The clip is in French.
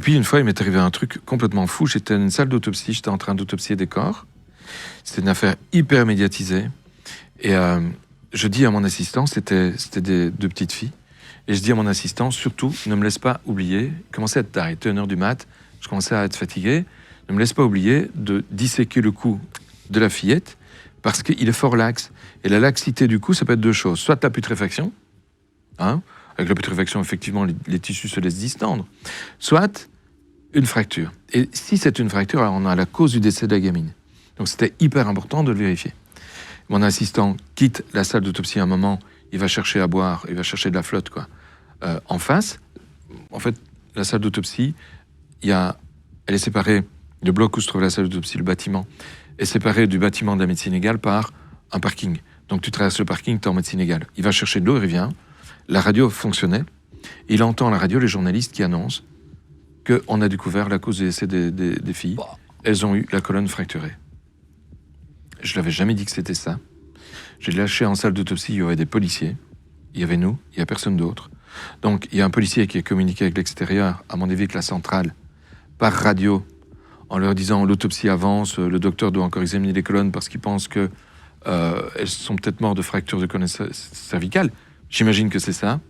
Puis une fois, il m'est arrivé un truc complètement fou. J'étais dans une salle d'autopsie, j'étais en train d'autopsier des corps. C'était une affaire hyper médiatisée. Et je dis à mon assistant, c'était deux petites filles, et je dis à mon assistant, surtout, ne me laisse pas oublier, il commençait à être tard, il était 1h du mat, je commençais à être fatigué, ne me laisse pas oublier de disséquer le cou de la fillette, parce qu'il est fort laxe. Et la laxité du cou, ça peut être deux choses. Soit la putréfaction, hein, avec la putréfaction, effectivement, les tissus se laissent distendre. Soit une fracture. Et si c'est une fracture, alors on a la cause du décès de la gamine. Donc c'était hyper important de le vérifier. Mon assistant quitte la salle d'autopsie un moment, il va chercher à boire, il va chercher de la flotte, quoi. En face, en fait, la salle d'autopsie, elle est séparée, le bloc où se trouve la salle d'autopsie, le bâtiment, est séparé du bâtiment de la médecine légale par un parking. Donc tu traverses le parking, tu es en médecine légale. Il va chercher de l'eau, il revient. La radio fonctionnait. Il entend à la radio les journalistes qui annoncent qu'on a découvert la cause du décès des filles. Elles ont eu la colonne fracturée. Je ne l'avais jamais dit que c'était ça. J'ai lâché en salle d'autopsie, il y avait des policiers. Il y avait nous, il n'y a personne d'autre. Donc il y a un policier qui a communiqué avec l'extérieur, à mon avis avec la centrale, par radio, en leur disant l'autopsie avance, le docteur doit encore examiner les colonnes parce qu'il pense qu'elles sont peut-être mortes de fractures de colonne cervicale. J'imagine que c'est ça.